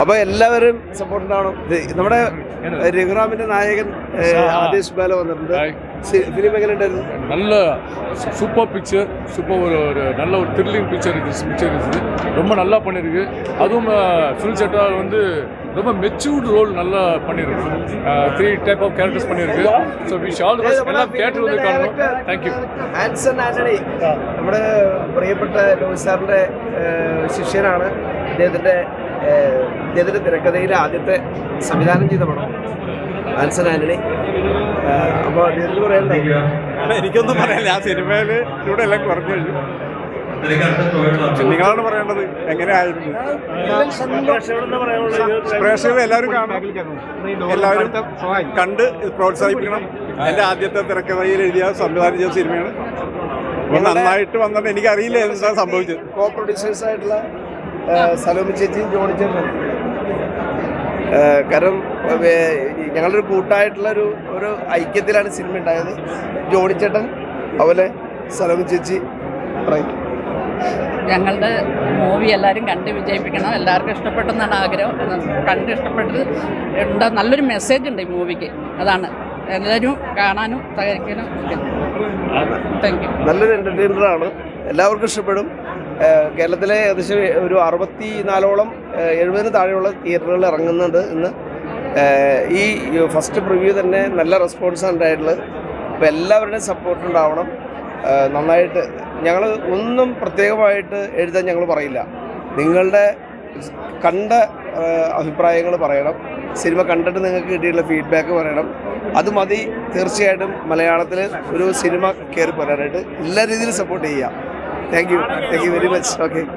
അപ്പോൾ എല്ലാവരും സപ്പോർട്ട് ഉണ്ടാവണം. നമ്മുടെ രഘുറാമിന്റെ നായകൻ ആദേശ് ബാല വന്നിട്ടുണ്ട്. ഫിലിം എങ്ങനെ ഉണ്ടായിരുന്നു? நல்ல சூப்பர் பிக்சர், சூப்பர் ஒரு நல்ல ஒரு த்ரில்லிங் பிக்சர் இருக்குது. ரொம்ப நல்லா பண்ணியிருக்கு. அதுவும் சுனில் செட்டா வந்து ரொம்ப மெச்சூர்டு ரோல் நல்லா பண்ணியிருக்கு. 3 டைப் ஆஃப் கேரக்டர்ஸ் பண்ணியிருக்கு. ஸோ விஷ் ஆல் എല്ലാം തിയേറ്ററിൽ വന്ന് കാണണം. Thank you. ആൻസൺ ആന്റണി നമ്മുടെ പ്രിയപ്പെട്ട ലോഹിത് സാറിന്റെ ശിഷ്യനാണ്. ഇദ്ദേഹത്തിന്റെ തിരക്കഥയിൽ ആദ്യത്തെ സംവിധാനം ചെയ്ത പടം ആൻസൺ ആന്റണി. അപ്പോൾ അദ്ദേഹത്തിന് പറയണ്ടേ? എനിക്കൊന്നും പറയാനില്ല. ആ സിനിമയിലൂടെ എല്ലാം കുറഞ്ഞു കഴിഞ്ഞു. നിങ്ങളാണ് പറയേണ്ടത് എങ്ങനെയായിരുന്നു. പ്രേക്ഷകർ എല്ലാവരും കാണണം, എല്ലാവരും കണ്ട് പ്രോത്സാഹിപ്പിക്കണം. എൻ്റെ ആദ്യത്തെ തിരക്കഥയിൽ എഴുതിയ സംവിധാനം ചെയ്ത സിനിമയാണ്. നന്നായിട്ട് വന്നിട്ട് എനിക്കറിയില്ല എന്താ സംഭവിച്ചത്. കോ പ്രൊഡ്യൂസേഴ്സ് ആയിട്ടുള്ള സലോമി ചേച്ചിയും ജോണി ചേട്ടനും, കാരണം ഞങ്ങളൊരു കൂട്ടായിട്ടുള്ള ഒരു ഐക്യത്തിലാണ് സിനിമ ഉണ്ടായത്. ജോണി ചേട്ടൻ, അതുപോലെ സലോമി ചേച്ചി. ഞങ്ങളുടെ മൂവി എല്ലാവരും കണ്ട് വിജയിപ്പിക്കണം. എല്ലാവർക്കും ഇഷ്ടപ്പെട്ടെന്നാണ് ആഗ്രഹം. കണ്ട് ഇഷ്ടപ്പെട്ടത് ഉണ്ട്. നല്ലൊരു മെസ്സേജ് ഉണ്ട് ഈ മൂവിക്ക്. അതാണ് എല്ലാവരും കാണാനും സഹകരിക്കാനും. Thank you. നല്ലൊരു എൻ്റർടൈനറാണ്, എല്ലാവർക്കും ഇഷ്ടപ്പെടും. കേരളത്തിലെ ഏകദേശം ഒരു 64ഓളം 70 താഴെയുള്ള തിയേറ്ററുകളിൽ ഇറങ്ങുന്നുണ്ട് ഇന്ന്. ഈ ഫസ്റ്റ് പ്രിവ്യൂ തന്നെ നല്ല റെസ്പോൺസാണ് ഉണ്ടായിട്ടുള്ളത്. അപ്പോൾ എല്ലാവരുടെയും സപ്പോർട്ട് ഉണ്ടാവണം. നന്നായിട്ട് ഞങ്ങൾ ഒന്നും പ്രത്യേകമായിട്ട് എഴുതാൻ ഞങ്ങൾ പറയില്ല. നിങ്ങളുടെ കണ്ട അഭിപ്രായങ്ങൾ പറയണം. സിനിമ കണ്ടിട്ട് നിങ്ങൾക്ക് കിട്ടിയിട്ടുള്ള ഫീഡ്ബാക്ക് പറയണം. അത് മതി. തീർച്ചയായിട്ടും മലയാളത്തിൽ ഒരു സിനിമ കയറി പോരാനായിട്ട് എല്ലാ രീതിയിലും സപ്പോർട്ട് ചെയ്യുക. Thank you very much. Okay.